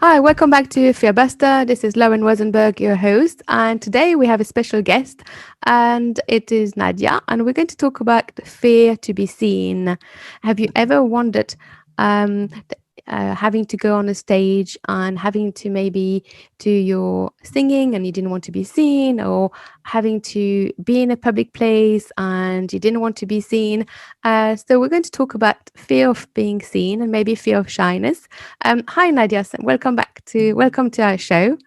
Hi, welcome back to Fearbuster. This is Lauren Rosenberg, your host, and today we have a special guest, and it is Nadia, and we're going to talk about the fear to be seen. Have you ever wondered having to go on a stage and having to maybe do your singing and you didn't want to be seen, or having to be in a public place and you didn't want to be seen? So we're going to talk about fear of being seen and maybe fear of shyness. Hi Nadia, welcome to our show.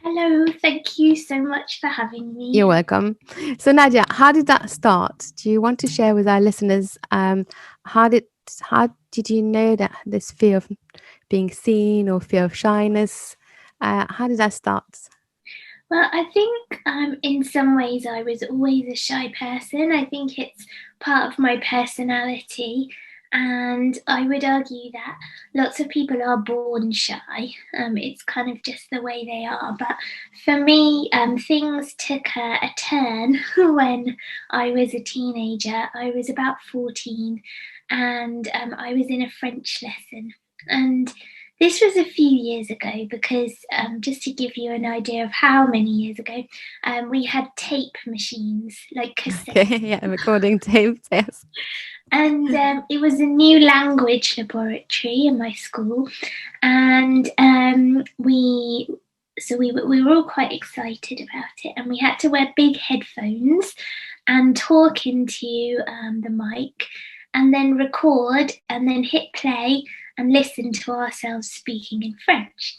Hello, thank you so much for having You're me. welcome. So Nadia, how did that start? Do you want to share with our listeners how did how did you know that this fear of being seen or fear of shyness? How did that start? Well, I think in some ways I was always a shy person. I think it's part of my personality, and I would argue that lots of people are born shy. It's kind of just the way they are. But for me, things took a turn when I was a teenager. I was about 14, and I was in a French lesson. And this was a few years ago because, just to give you an idea of how many years ago, we had tape machines, like Okay, cassettes. yeah, recording tapes, yes. And it was a new language laboratory in my school. And we were all quite excited about it. And we had to wear big headphones and talk into the mic and then record and then hit play and listen to ourselves speaking in French.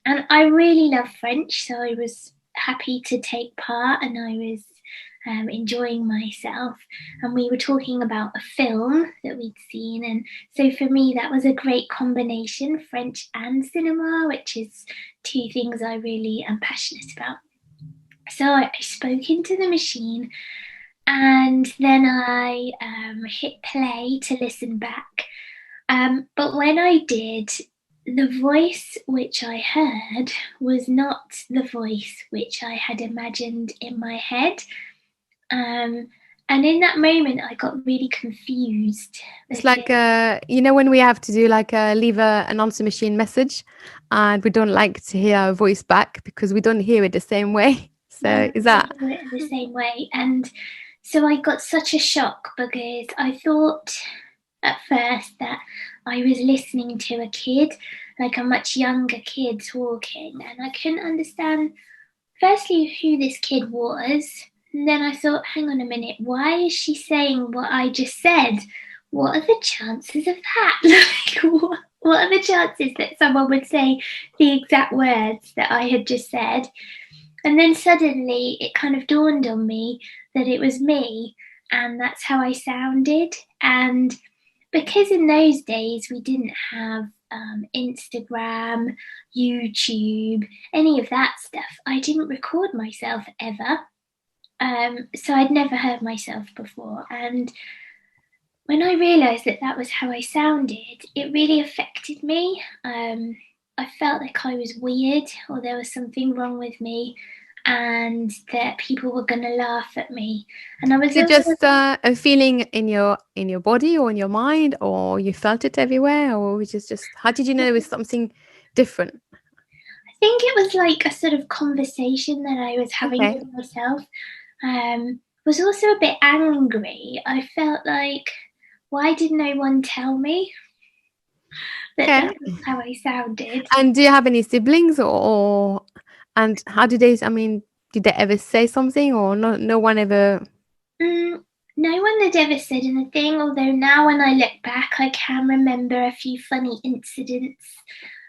And I really love French, so I was happy to take part, and I was enjoying myself. And we were talking about a film that we'd seen. And so for me, that was a great combination, French and cinema, which is two things I really am passionate about. So I spoke into the machine, and then I hit play to listen back. But when I did, the voice which I heard was not the voice which I had imagined in my head. Um, and in that moment, I got really confused It's because, like when we have to do like leave an answer machine message, and we don't like to hear our voice back because we don't hear it the same way. So no, is I that hear it the same way. And so I got such a shock because I thought at first that I was listening to a kid, like a much younger kid talking, and I couldn't understand, firstly, who this kid was. And then I thought, hang on a minute, why is she saying what I just said? What are the chances of that? Like, what are the chances that someone would say the exact words that I had just said? And then suddenly it kind of dawned on me that it was me, and that's how I sounded. And because in those days we didn't have Instagram, YouTube, any of that stuff, I didn't record myself ever. So I'd never heard myself before. And when I realised that that was how I sounded, it really affected me. I felt like I was weird, or there was something wrong with me, and that people were going to laugh at me. And I was is it also, just a feeling in your body or in your mind, or you felt it everywhere, or was it just how did you know it was something different? I think it was like a sort of conversation that I was having Okay. with myself. Was also a bit angry. I felt like, why did no one tell me that Okay. that was how I sounded? And do you have any siblings, or and how did they? I mean, did they ever say something, or no one ever? Mm, no one had ever said anything, although now when I look back, I can remember a few funny incidents.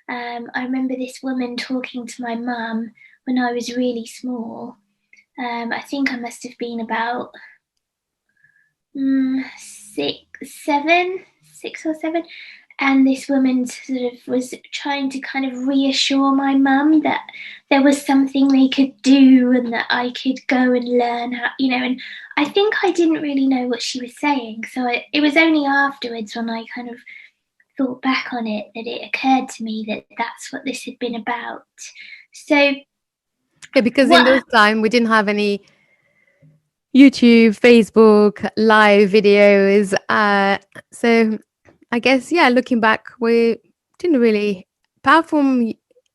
I remember this woman talking to my mum when I was really small. I think I must have been about six, seven, 6 or 7. And this woman sort of was trying to kind of reassure my mum that there was something they could do and that I could go and learn how, and I think I didn't really know what she was saying. So it was only afterwards when I kind of thought back on it that it occurred to me that that's what this had been about. So, Yeah, because in what those time we didn't have any YouTube, Facebook, live videos. So I guess, yeah, looking back, we didn't really, apart from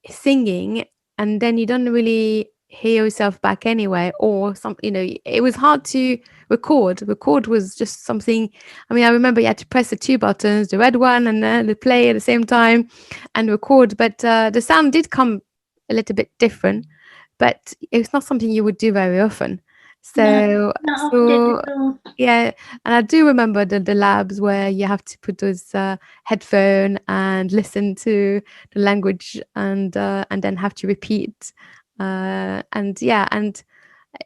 singing and then you don't really hear yourself back anyway, or some, it was hard to record was just something. I mean, I remember you had to press the two buttons, the red one and then the play at the same time and record, but the sound did come a little bit different, but it's not something you would do very often. No, So not often so at all. yeah, and I do remember the labs where you have to put those headphone and listen to the language and then have to repeat. And yeah, and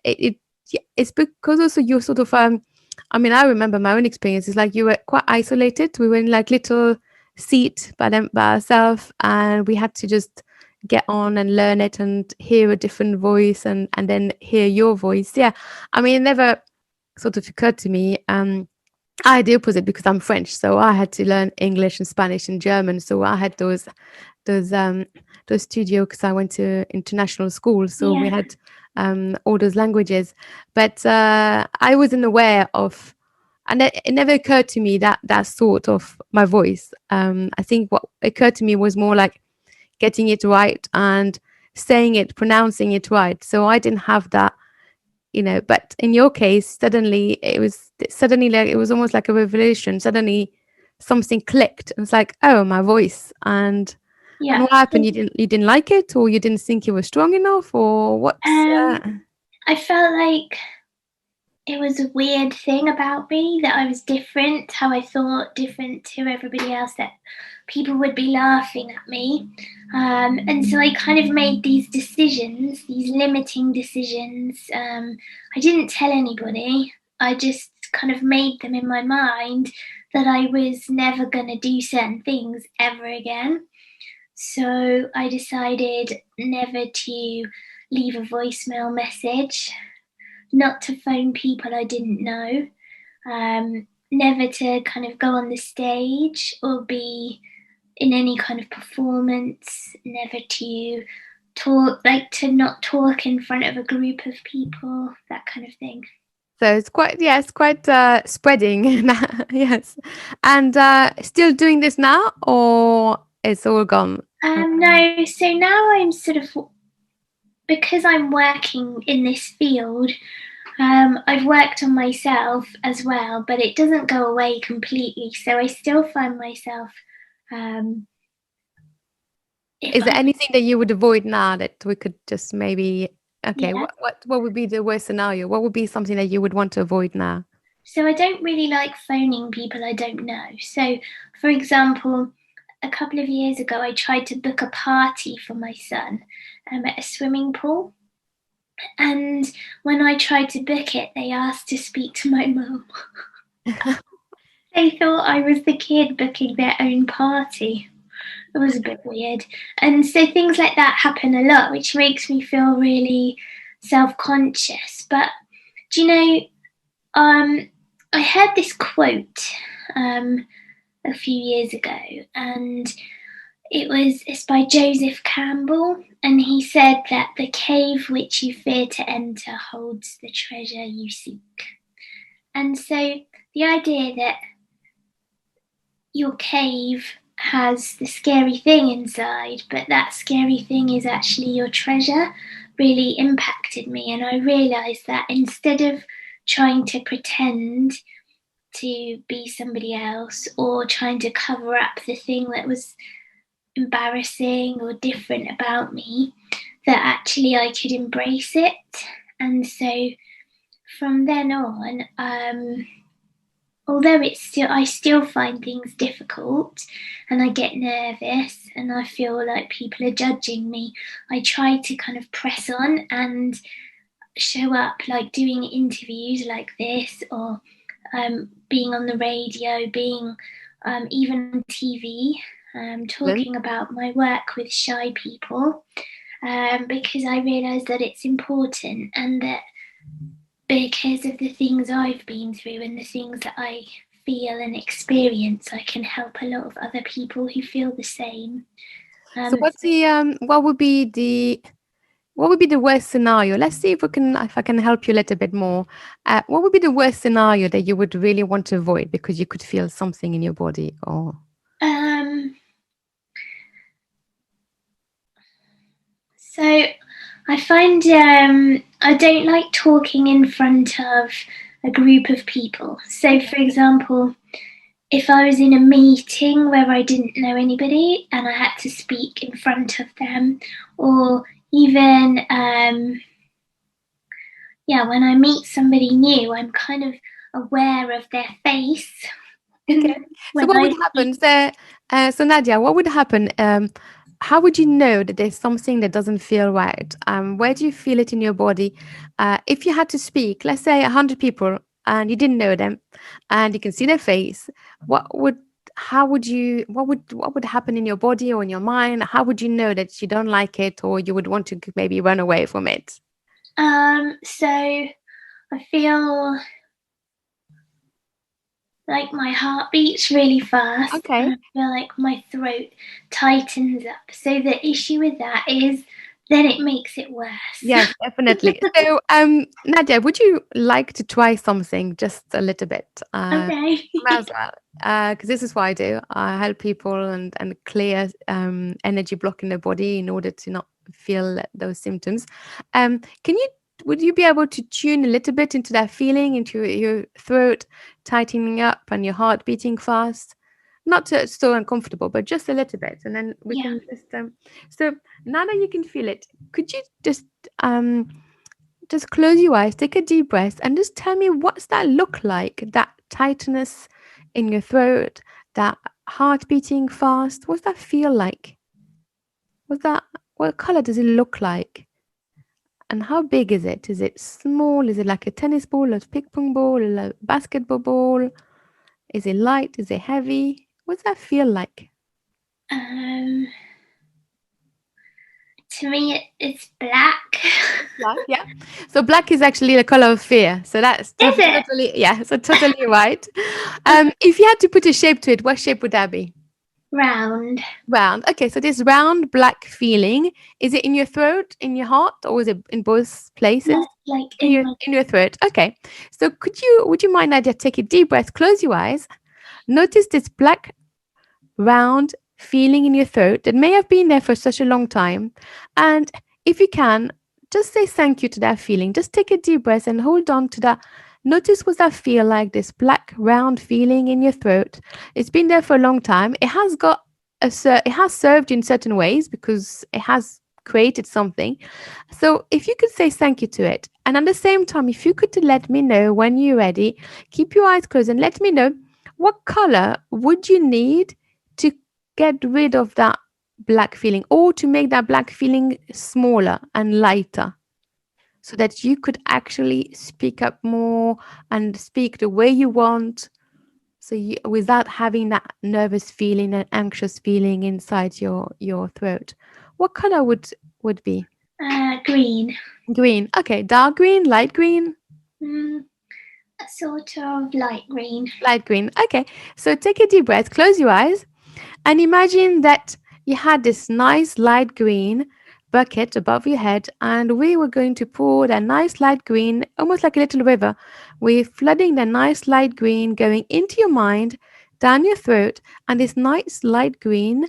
it yeah, it's because also you're sort of I mean, I remember my own experience. It's like you were quite isolated. We were in like little seat by ourselves, and we had to just get on and learn it and hear a different voice and then hear your voice. Yeah, I mean, it never sort of occurred to me. I had the opposite because I'm French, so I had to learn English and Spanish and German. So I had those um those studio because I went to international school, so we Yeah, had all those languages. But I wasn't aware of, and it never occurred to me that that sort of my voice. I think what occurred to me was more like getting it right and saying it, pronouncing it right. So I didn't have that, but in your case suddenly it was suddenly like it was almost like a revelation. Suddenly something clicked and it's like, oh, my voice. And yeah. what happened? You didn't like it, or you didn't think you were strong enough, or what's I felt like it was a weird thing about me that I was different, how I thought different to everybody else, that people would be laughing at me. And so I kind of made these decisions, these limiting decisions. I didn't tell anybody, I just kind of made them in my mind that I was never going to do certain things ever again. So I decided never to leave a voicemail message, not to phone people I didn't know, never to kind of go on the stage or be in any kind of performance, never to talk, like to not talk in front of a group of people, that kind of thing. so it's quite, yeah, it's quite spreading. Yes. And still doing this now, or it's all gone? No, so now I'm sort of, because I'm working in this field, I've worked on myself as well, but it doesn't go away completely. So I still find myself, um, if Is there I, anything that you would avoid now that we could just maybe, okay, yeah. what would be the worst scenario? What would be something that you would want to avoid now? So I don't really like phoning people I don't know. So, for example, a couple of years ago, I tried to book a party for my son at a swimming pool. And when I tried to book it, they asked to speak to my mum. They thought I was the kid booking their own party. It was a bit weird. And so things like that happen a lot, which makes me feel really self conscious. But do you know, I heard this quote um, a few years ago, and it's by Joseph Campbell, and he said that the cave which you fear to enter holds the treasure you seek. And so the idea that your cave has the scary thing inside, but that scary thing is actually your treasure, really impacted me. And I realised that instead of trying to pretend to be somebody else or trying to cover up the thing that was embarrassing or different about me, that actually I could embrace it. And so from then on, although I still find things difficult and I get nervous and I feel like people are judging me, I try to kind of press on and show up, like doing interviews like this, or being on the radio, being even on TV, Excellent. talking about my work with shy people, because I realise that it's important, and that because of the things I've been through and the things that I feel and experience, I can help a lot of other people who feel the same. So Um, what's the what would be the worst scenario? Let's see if I can help you a little bit more. What would be the worst scenario that you would really want to avoid because you could feel something in your body? Or um, So I find I don't like talking in front of a group of people. So, for example, if I was in a meeting where I didn't know anybody and I had to speak in front of them, or even yeah, when I meet somebody new, I'm kind of aware of their face. Okay. And So when what I would speak, happen? So Nadia, what would happen? How would you know that there's something that doesn't feel right? Where do you feel it in your body? If you had to speak, let's say 100 people, and you didn't know them, and you can see their face, what would, how would you, what would happen in your body or in your mind? How would you know that you don't like it or you would want to maybe run away from it? so I feel like my heart beats really fast and Okay. I feel like my throat tightens up. So the issue with that is then it makes it worse. Yes, definitely. So, Nadia, would you like to try something just a little bit? Okay. Might as well, because this is what I do. I help people and clear energy block in the body in order to not feel those symptoms. Can you would you be able to tune a little bit into that feeling, into your throat tightening up and your heart beating fast? Not to, so uncomfortable, but just a little bit, and then we Yeah. can just. So now that you can feel it, could you um just close your eyes, take a deep breath, and just tell me what's that look like? That tightness in your throat, that heart beating fast. What's that feel like? What's that? What color does it look like? And how big is it? Is it small? Is it like a tennis ball, a ping pong ball, a basketball ball? Is it light? Is it heavy? What's that feel like? Um, to me, it's black. Black, yeah. So black is actually the color of fear. So that's Is it? totally, yeah. So totally right. If you had to put a shape to it, what shape would that be? Round. Round. Okay, so this round black feeling, is it in your throat, in your heart, or is it in both Yeah, places? like In in your my. throat. Okay. So would you mind, Nadia, take a deep breath, close your eyes, notice this black round feeling in your throat that may have been there for such a long time. And if you can, just say thank you to that feeling. Just take a deep breath and hold on to that. Notice what that feel like, this black round feeling in your throat. It's been there for a long time. It has got it has served in certain ways because it has created something. So if you could say thank you to it, and at the same time, if you could let me know when you're ready, keep your eyes closed and let me know what color would you need to get rid of that black feeling or to make that black feeling smaller and lighter so that you could actually speak up more and speak the way you want, so you, without having that nervous feeling and anxious feeling inside your throat. What color would be? Green. Green. Okay, dark green, light green. Mm, sort of light green. Light green. Okay, so take a deep breath, close your eyes, and imagine that you had this nice light green bucket above your head, and we were going to pour that nice light green, almost like a little river. We're flooding the nice light green going into your mind, down your throat, and this nice light green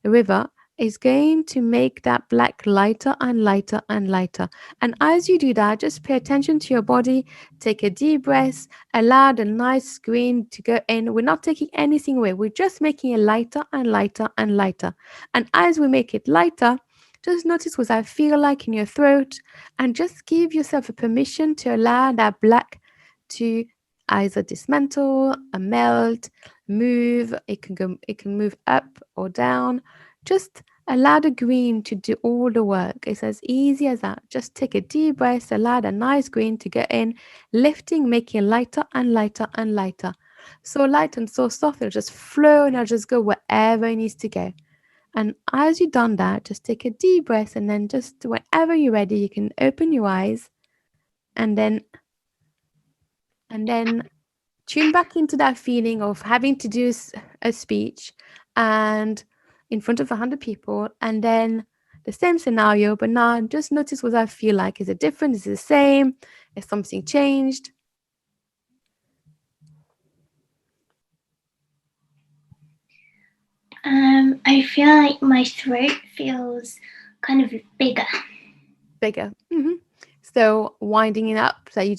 river is going to make that black lighter and lighter and lighter. And as you do that, just pay attention to your body, take a deep breath, allow the nice green to go in. We're not taking anything away. We're just making it lighter and lighter and lighter. And as we make it lighter, just notice what I feel like in your throat and just give yourself a permission to allow that black to either dismantle, melt, move. It can move up or down. Just allow the green to do all the work. It's as easy as that. Just take a deep breath, allow the nice green to get in, lifting, making lighter and lighter and lighter. So light and so soft, it'll just flow and it'll just go wherever it needs to go. And as you've done that, just take a deep breath and then just whenever you're ready, you can open your eyes and then tune back into that feeling of having to do a speech and in front of 100 people, and then the same scenario, but now just notice what I feel like. Is it different? Is it the same? Is something changed? I feel like my throat feels kind of bigger. bigger. So winding it up, so Yeah.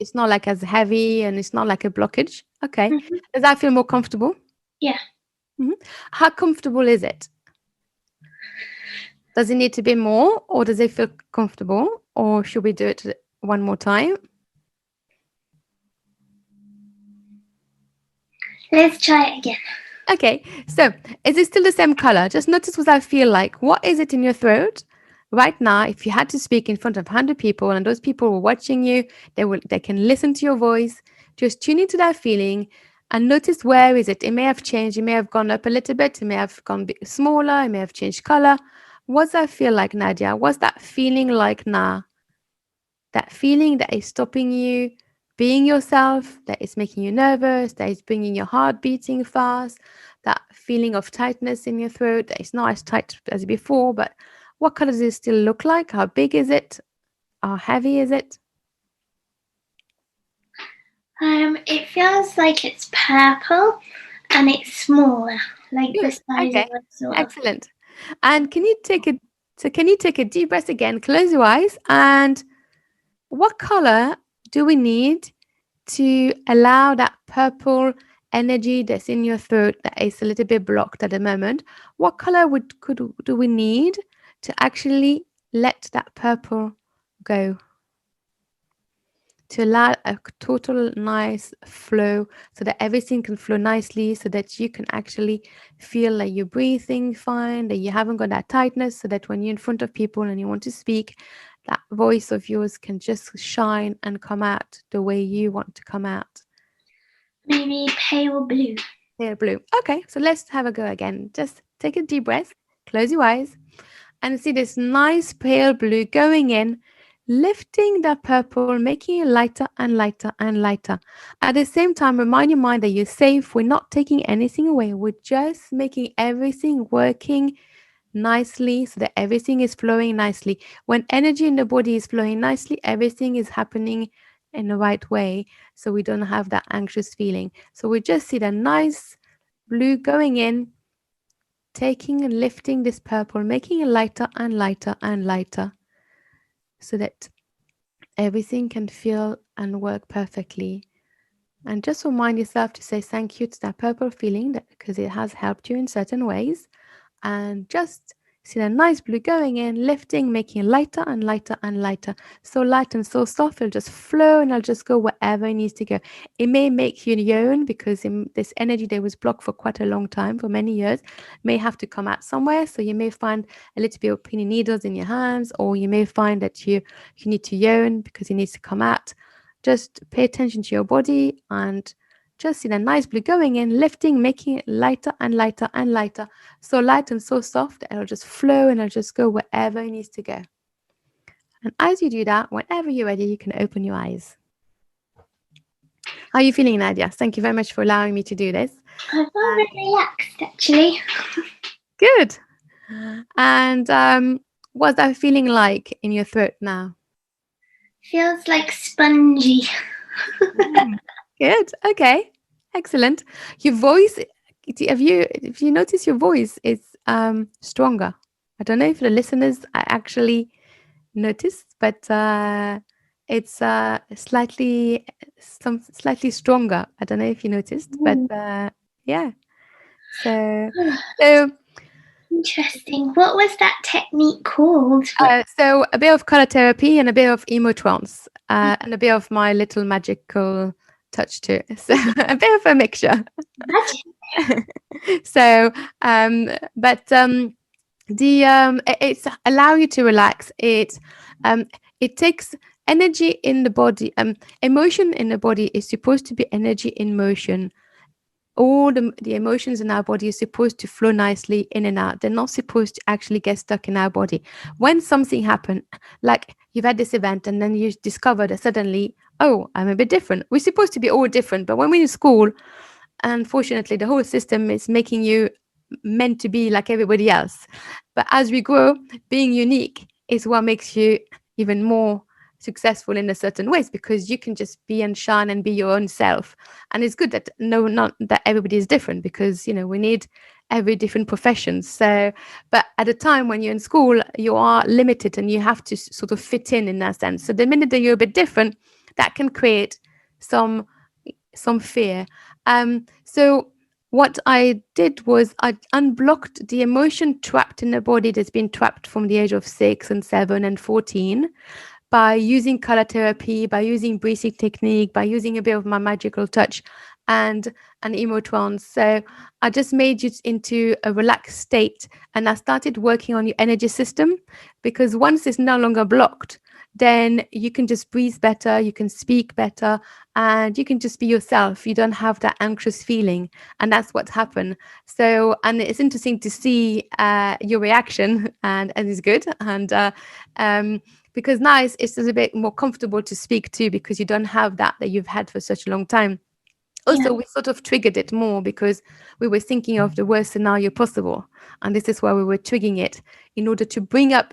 it's not like as heavy and it's not like a blockage. Okay, Mhm. does that feel more comfortable? Yeah. hmm How comfortable is it? Does it need to be more, or does it feel comfortable, or should we do it one more time? Let's try it again. Okay, so is it still the same color? Just notice what I feel like. What is it in your throat right now? If you had to speak in front of 100 people and those people were watching you, they can listen to your voice. Just tune into that feeling and notice where is it. It may have changed. It may have gone up a little bit. It may have gone smaller. It may have changed color. What's that feel like, Nadia? What's that feeling like now? That feeling that is stopping you being yourself, that is making you nervous, that is bringing your heart beating fast, that feeling of tightness in your throat that is not as tight as before, but what color does it still look like? How big is it? How heavy is it? It feels like it's purple and it's smaller, like the Good. size of Okay. a sort of. Excellent. And can you take a deep breath again? Close your eyes. And what color do we need to allow that purple energy that's in your throat that is a little bit blocked at the moment? What color do we need to actually let that purple go? To allow a total nice flow so that everything can flow nicely, so that you can actually feel like you're breathing fine, that you haven't got that tightness, so that when you're in front of people and you want to speak, that voice of yours can just shine and come out the way you want to come out. Maybe pale blue. Pale blue. Okay, so let's have a go again. Just take a deep breath, close your eyes, and see this nice pale blue going in, lifting the purple, making it lighter and lighter and lighter. At the same time, remind your mind that you're safe. We're not taking anything away. We're just making everything working nicely so that everything is flowing nicely. When energy in the body is flowing nicely, everything is happening in the right way. So we don't have that anxious feeling. So we just see the nice blue going in, taking and lifting this purple, making it lighter and lighter and lighter so that everything can feel and work perfectly. And just remind yourself to say thank you to that purple feeling that because it has helped you in certain ways. And just see the nice blue going in, lifting, making it lighter and lighter and lighter. So light and so soft, it'll just flow and it'll just go wherever it needs to go. It may make you yawn because this energy that was blocked for quite a long time, for many years, may have to come out somewhere. So you may find a little bit of piny needles in your hands, or you may find that you need to yawn because it needs to come out. Just pay attention to your body and just see the nice blue going in, lifting, making it lighter and lighter and lighter. So light and so soft, it'll just flow and it'll just go wherever it needs to go. And as you do that, whenever you're ready, you can open your eyes. How are you feeling, Nadia? Thank you very much for allowing me to do this. I feel a bit relaxed actually. Good. And what's that feeling like in your throat now? Feels like spongy. Mm. Good. Okay. Excellent. Your voice, if you notice your voice is stronger. I don't know if the listeners actually noticed, but it's slightly stronger. I don't know if you noticed, but yeah. So so Interesting. What was that technique called? so a bit of color therapy and a bit of emotrance and a bit of my little magical touch too. So a bit of a mixture. Magic. So but it's allow you to relax. It takes energy in the body. Emotion in the body is supposed to be energy in motion. All the emotions in our body are supposed to flow nicely in and out. They're not supposed to actually get stuck in our body. When something happened, like you've had this event and then you discover that suddenly, oh, I'm a bit different. We're supposed to be all different, but when we're in school, unfortunately, the whole system is making you meant to be like everybody else. But as we grow, being unique is what makes you even more successful in a certain ways because you can just be and shine and be your own self. And it's good that not that everybody is different because we need every different profession. So, but at a time when you're in school, you are limited and you have to sort of fit in that sense. So the minute that you're a bit different, that can create some fear. So what I did was I unblocked the emotion trapped in the body that's been trapped from the age of 6 and 7 and 14 by using color therapy, by using breathing technique, by using a bit of my magical touch and an emotrance. So I just made it into a relaxed state and I started working on your energy system because once it's no longer blocked, then you can just breathe better, you can speak better, and you can just be yourself. You don't have that anxious feeling. And that's what's happened. So, and it's interesting to see your reaction, and it's good. And because now it's just a bit more comfortable to speak to because you don't have that you've had for such a long time. Yeah. Also, we sort of triggered it more because we were thinking of the worst scenario possible, and this is why we were triggering it in order to bring up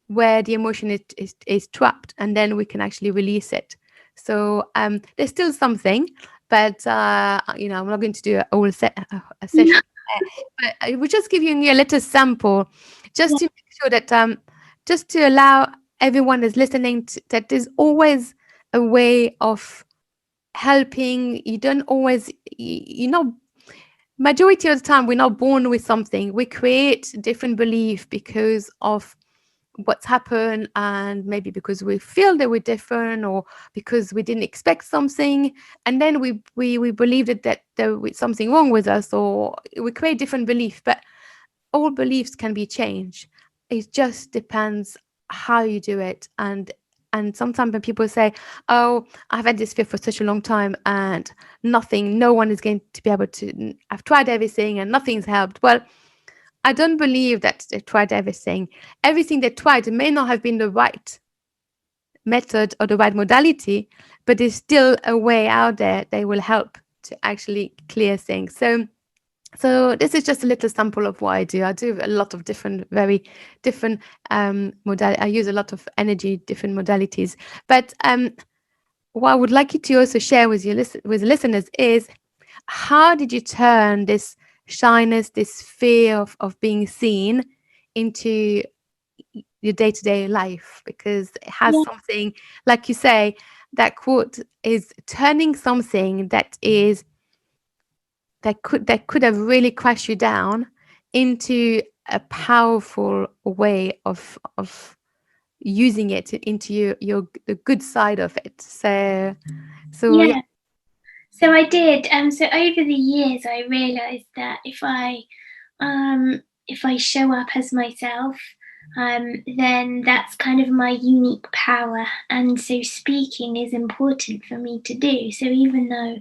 where the emotion is trapped, and then we can actually release it. So there's still something, but I'm not going to do a whole a session, but I will just give you a little sample just Yeah. to make sure that just to allow everyone that's listening that there's always a way of helping. You don't always, majority of the time we're not born with something. We create different belief because of what's happened, and maybe because we feel that we're different or because we didn't expect something, and then we believe that there was something wrong with us, or we create different belief. But all beliefs can be changed. It just depends how you do it. And sometimes when people say, oh, I've had this fear for such a long time and no one is going to be able to, I've tried everything and nothing's helped. Well, I don't believe that they tried everything. Everything they tried may not have been the right method or the right modality, but there's still a way out there they will help to actually clear things. So this is just a little sample of what I do. I do a lot of different, very different modalities. I use a lot of energy, different modalities. But what I would like you to also share with with listeners is, how did you turn this shyness, this fear of being seen into your day-to-day life? Because it has Yeah. something, like you say, that quote is turning something that could have really crashed you down into a powerful way of using it into your the good side of it. So yeah. Yeah. So I did. So over the years, I realised that if I show up as myself, then that's kind of my unique power. And so speaking is important for me to do. So even though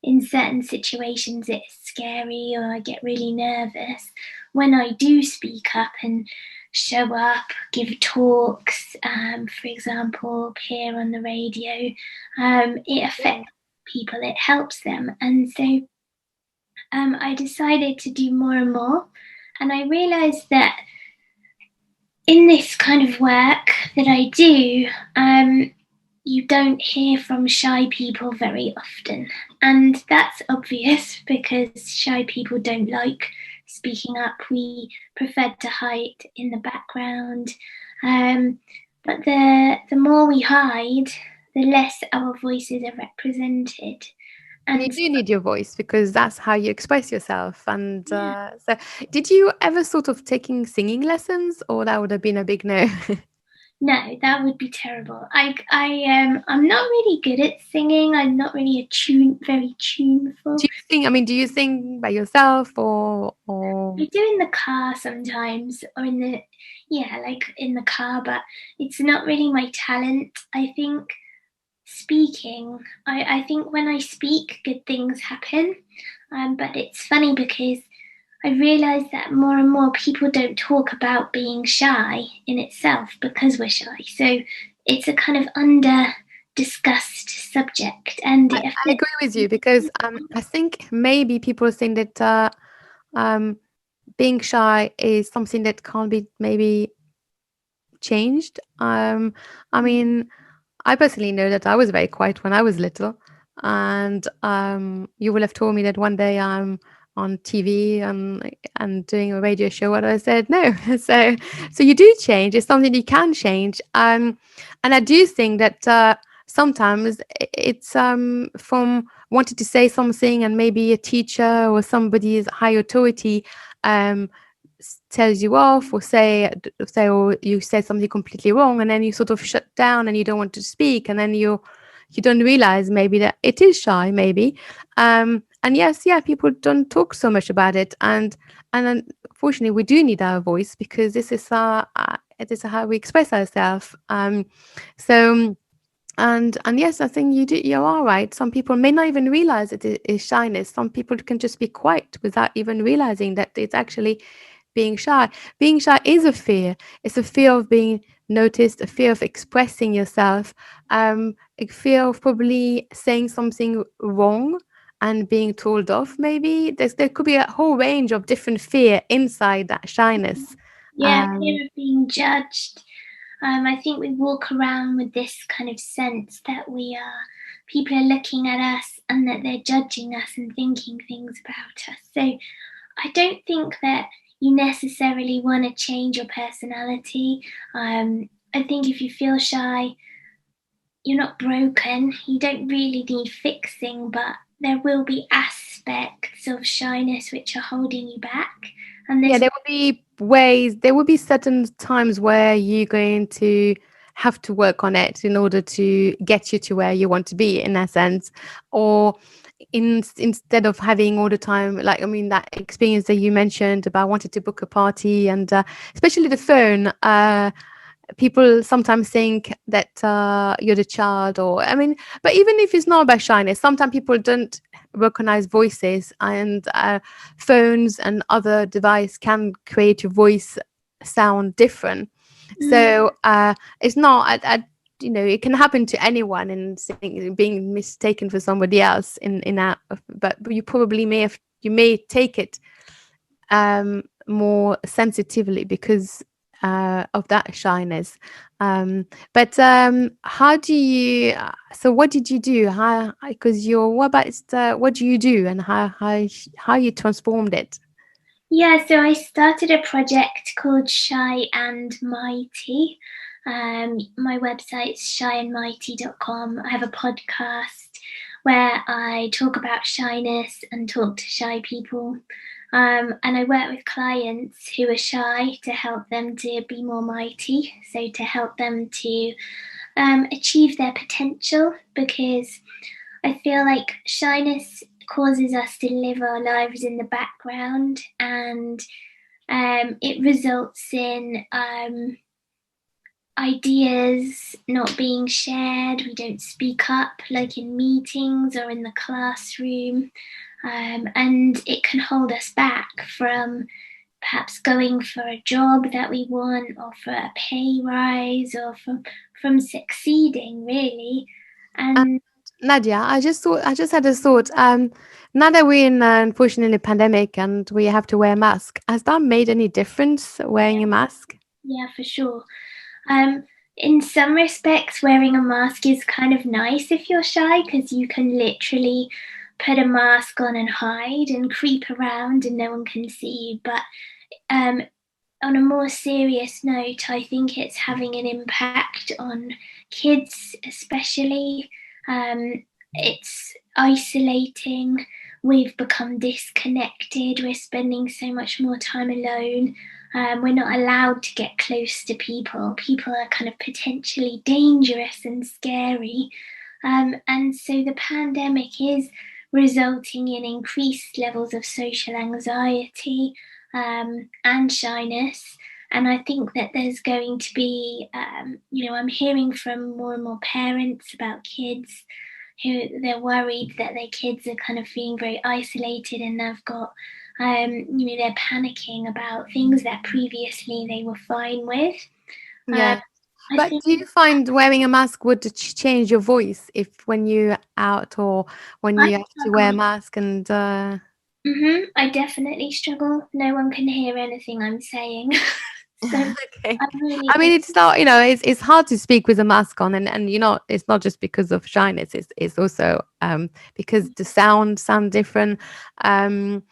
in certain situations it's scary or I get really nervous, when I do speak up and show up, give talks, for example, appear on the radio, it affects people, it helps them. And so I decided to do more and more. And I realized that in this kind of work that I do, you don't hear from shy people very often. And that's obvious because shy people don't like speaking up. We prefer to hide in the background. But the more we hide, the less our voices are represented. And you And do need your voice because that's how you express yourself. And so, did you ever sort of taking singing lessons, or that would have been a big no? no, that would be terrible. I'm not really good at singing. I'm not really very tuneful. Do you sing? I mean, do you sing by yourself or? I do in the car sometimes, or like in the car, but it's not really my talent. I think speaking, I think when I speak, good things happen. But it's funny because I realise that more and more people don't talk about being shy in itself because we're shy. So it's a kind of under discussed subject, and it I affects agree with you because I think maybe people think that um, being shy is something that can't be maybe changed. I mean, I personally know that I was very quiet when I was little, and you will have told me that one day I'm. I was very quiet when I was little, and you will have told me that one day I'm. I was very quiet when I was little, and you will have told me that one day I'm. on TV and doing a radio show, what I said no. So you do change. It's something you can change. And I do think that sometimes it's from wanting to say something, and maybe a teacher or somebody's high authority um tells you off, or say or you say something completely wrong, and then you sort of shut down and you don't want to speak, and then you don't realize maybe that it is shy, maybe. And yes, yeah, people don't talk so much about it, and unfortunately we do need our voice, because this is it is how we express ourselves. So and yes, I think you are right. Some people may not even realize it is shyness. Some people can just be quiet without even realizing that it's actually being shy. Being shy is a fear. It's a fear of being noticed, a fear of expressing yourself, a fear of probably saying something wrong and being told off. Maybe there could be a whole range of different fear inside that shyness. Yeah, Um, fear of being judged. I think we walk around with this kind of sense that people are looking at us and that they're judging us and thinking things about us. So I don't think that you necessarily want to change your personality. I think if you feel shy, you're not broken. You don't really need fixing, but there will be aspects of shyness which are holding you back. And Yeah, there's there will be certain times where you're going to have to work on it in order to get you to where you want to be, in that sense. Or instead of having all the time, like, I mean, that experience that you mentioned about wanting to book a party, and especially the phone. People sometimes think that you're the child, or I mean, but even if it's not about shyness, sometimes people don't recognize voices, and phones and other device can create your voice sound different. mm, So it's not it can happen to anyone, and being mistaken for somebody else in that, but you probably you may take it more sensitively because of that shyness. But how do you? So what did you do? How? Because you're what about what do you do, and how you transformed it? yeah, so I started a project called Shy and Mighty. My website's shyandmighty.com. I have a podcast where I talk about shyness and talk to shy people. And I work with clients who are shy to help them to be more mighty, so to help them to achieve their potential, because I feel like shyness causes us to live our lives in the background, and it results in ideas not being shared. We don't speak up like in meetings or in the classroom, and it can hold us back from perhaps going for a job that we want, or for a pay rise, or from succeeding really. And And Nadia, I just had a thought. Now that we're in unfortunately pandemic and we have to wear a mask, has that made any difference wearing a mask? yeah, for sure. Um, in some respects, wearing a mask is kind of nice if you're shy, because you can literally put a mask on and hide and creep around and no one can see you. But um, on a more serious note, I think it's having an impact on kids, especially. It's isolating. We've become disconnected. We're spending so much more time alone. We're not allowed to get close to people. People are kind of potentially dangerous and scary. And so the pandemic is resulting in increased levels of social anxiety, and shyness. And I think that there's going to be, I'm hearing from more and more parents about kids who they're worried that their kids are kind of feeling very isolated, and they've got, they're panicking about things that previously they were fine with. Um, Yeah. I But think do you find wearing a mask would change your voice if when you're out, or when I you have to wear a struggle. mask and I definitely struggle. No one can hear anything I'm saying. So okay. I really I mean, it's not, it's hard to speak with a mask on, and it's not just because of shyness. It's also because the sound different. Um,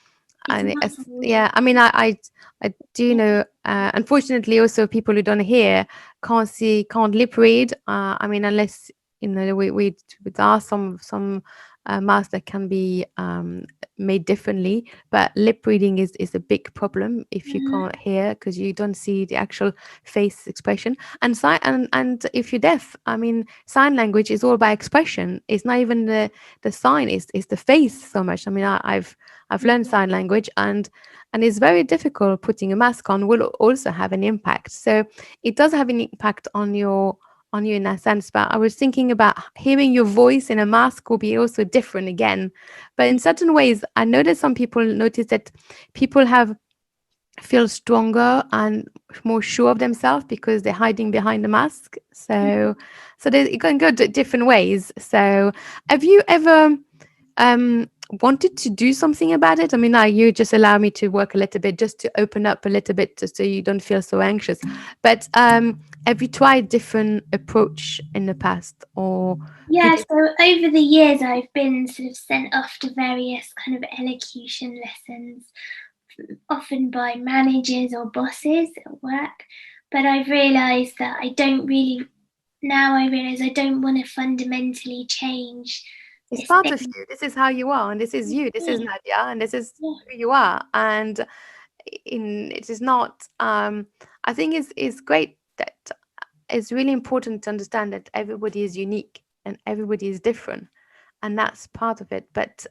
It's muffled. yeah, I mean, I do know. Unfortunately, also people who don't hear can't lip read. I mean, unless we there are some masks that can be made differently, but lip reading is a big problem if you Mhm. can't hear because you don't see the actual face expression. And sign and if you're deaf, I mean, sign language is all about expression. It's not even the sign is the face so much. I mean, I've learned sign language, and it's very difficult. Putting a mask on will also have an impact. So it does have an impact on you in that sense. But I was thinking about hearing your voice in a mask will be also different again. But in certain ways, I know that some people notice that people have feel stronger and more sure of themselves because they're hiding behind the mask. So it can go different ways. So have you ever um wanted to do something about it? I mean, now you just allow me to work a little bit just to open up a little bit just so you don't feel so anxious. But have you tried different approach in the past, or did Yeah, you? so over the years, I've been sort of sent off to various kind of elocution lessons, often by managers or bosses at work. But I've realised that I realise I don't want to fundamentally change It's this part of thing. you. This is how you are, and this is you. This is Yeah, Nadia, and this is yeah. who you are. And in it is not. I think it's great that it's really important to understand that everybody is unique and everybody is different, and that's part of it. But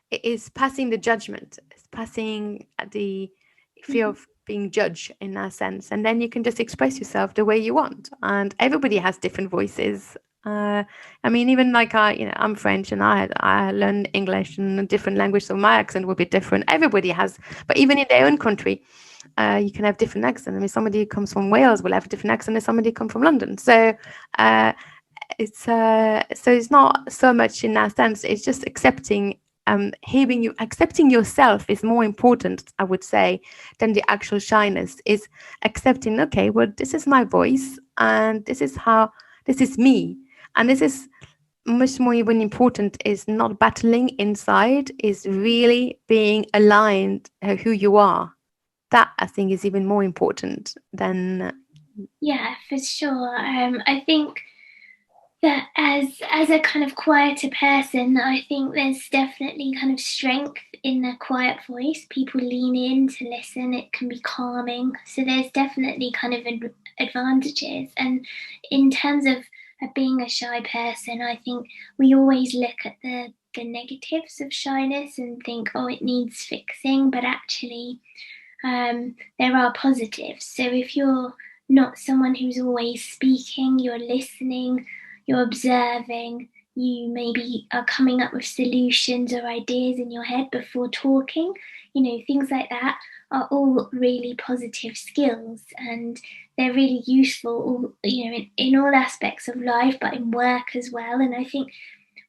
it is passing the judgment. It's passing the fear Mhm. of being judged in that sense, and then you can just express yourself the way you want. And everybody has different voices. I mean, even like I'm French, and I learned English and a different language, so my accent will be different. Everybody has, but even in their own country, you can have different accents. I mean, somebody who comes from Wales will have a different accent than somebody who comes from London. Uh, so it's not so much in that sense. It's just accepting, hearing you, accepting yourself is more important, I would say, than the actual shyness. Is accepting. Okay, well, this is my voice, and this is me, and this is much more even important. Is not battling inside. Is really being aligned who you are. That I think is even more important than. Yeah, for sure. I think that as a kind of quieter person, I think there's definitely kind of strength in the quiet voice. People lean in to listen. It can be calming. So there's definitely kind of advantages. And in terms of being a shy person, I think we always look at the negatives of shyness and think, oh, it needs fixing. But actually, there are positives. So if you're not someone who's always speaking, you're listening, you're observing, you maybe are coming up with solutions or ideas in your head before talking, things like that are all really positive skills, and they're really useful, in all aspects of life, but in work as well. And I think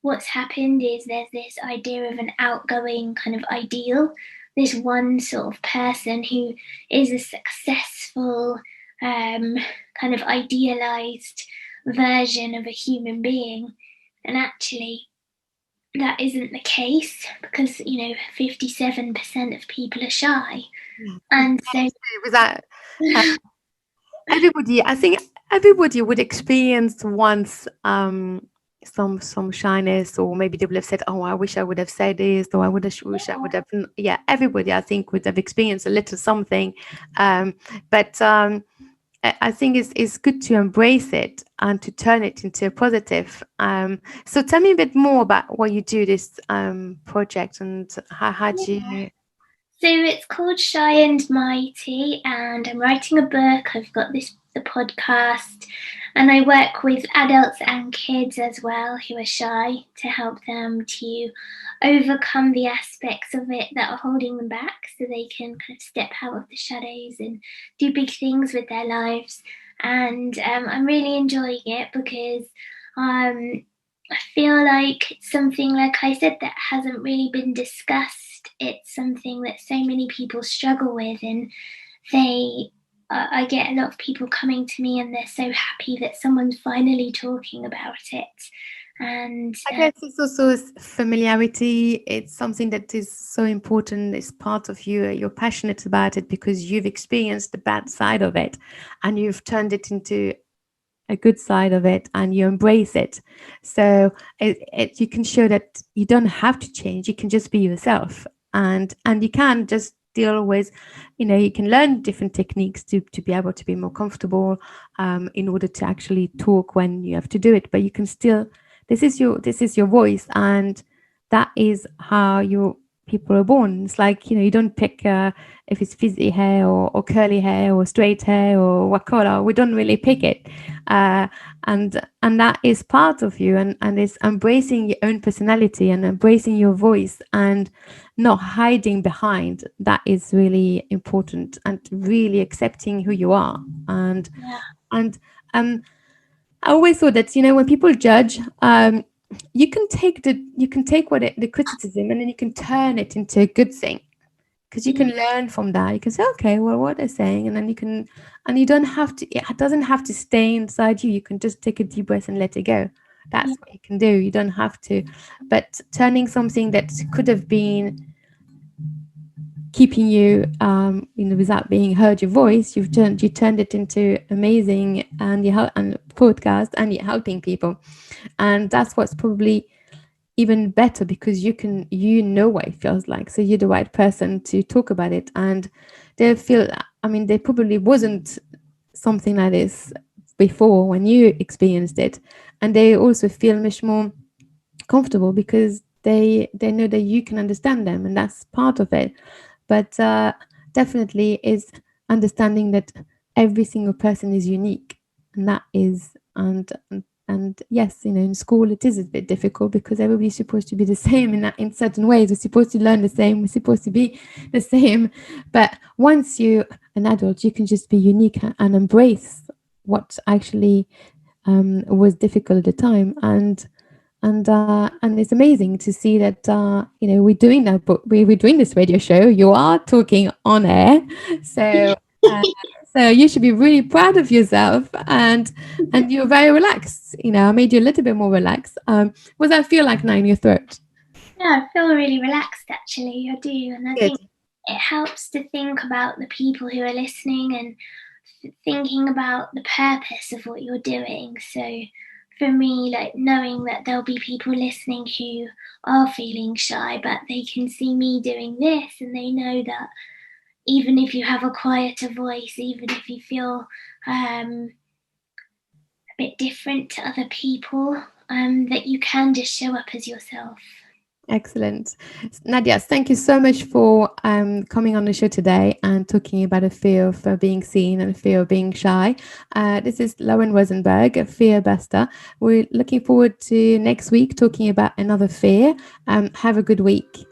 what's happened is there's this idea of an outgoing kind of ideal, this one sort of person who is a successful, kind of idealized version of a human being. And actually, that isn't the case because, 57% of people are shy. Yeah. And so, Was that everybody? I think everybody would experience once some shyness, or maybe they would have said, "Oh, I wish I would have said this," or "I would have wish I would have." Yeah, everybody I think would have experienced a little something, um, but I think it's good to embrace it and to turn it into a positive. So tell me a bit more about what you do this project, and how do yeah. you. So it's called Shy and Mighty, and I'm writing a book. I've got the podcast, and I work with adults and kids as well who are shy to help them to overcome the aspects of it that are holding them back, so they can kind of step out of the shadows and do big things with their lives. And I'm really enjoying it because I feel like it's something, like I said, that hasn't really been discussed. It's something that so many people struggle with, and I get a lot of people coming to me and they're so happy that someone's finally talking about it. And I guess it's also familiarity. It's something that is so important. It's part of you. You're passionate about it because you've experienced the bad side of it and you've turned it into a good side of it and you embrace it. So you can show that you don't have to change. You can just be yourself, and you can just deal with, you can learn different techniques to be able to be more comfortable, in order to actually talk when you have to do it. But you can still, this is your voice, and that is how your people are born. It's like, you don't pick if it's frizzy hair or curly hair or straight hair or what color. We don't really pick it, uh, and that is part of you, and it's embracing your own personality and embracing your voice and not hiding behind. That is really important, and really accepting who you are. and yeah, and um I always thought that, when people judge, you can take the criticism, and then you can turn it into a good thing, because you can yeah, learn from that. You can say, okay, well, what they're saying, and then and you don't have to. It doesn't have to stay inside you. You can just take a deep breath and let it go. yeah, That's what you can do. You don't have to. But turning something that could have been keeping you, without being heard, your voice, you turned it into amazing, and and podcast, and you're helping people. And that's what's probably even better, because you know what it feels like, so you're the right person to talk about it. And they feel, I mean, there probably wasn't something like this before when you experienced it, and they also feel much more comfortable because they know that you can understand them, and that's part of it. But definitely is understanding that every single person is unique, and that is and yes, in school it is a bit difficult because everybody's supposed to be the same in certain ways. We're supposed to learn the same. We're supposed to be the same. But once you're an adult, you can just be unique and embrace what actually was difficult at the time. And it's amazing to see that we're doing that, but we're doing this radio show. You are talking on air, so uh, so you should be really proud of yourself, and you're very relaxed. I made you a little bit more relaxed. What does that feel like now in your throat? yeah. I feel really relaxed actually. I do, and I Good. think it helps to think about the people who are listening and thinking about the purpose of what you're doing. So for me, like knowing that there'll be people listening who are feeling shy, but they can see me doing this, and they know that even if you have a quieter voice, even if you feel a bit different to other people, that you can just show up as yourself. Excellent. Nadia, thank you so much for coming on the show today and talking about a fear of being seen and a fear of being shy. This is Lauren Rosenberg, a fear buster. We're looking forward to next week talking about another fear. Have a good week.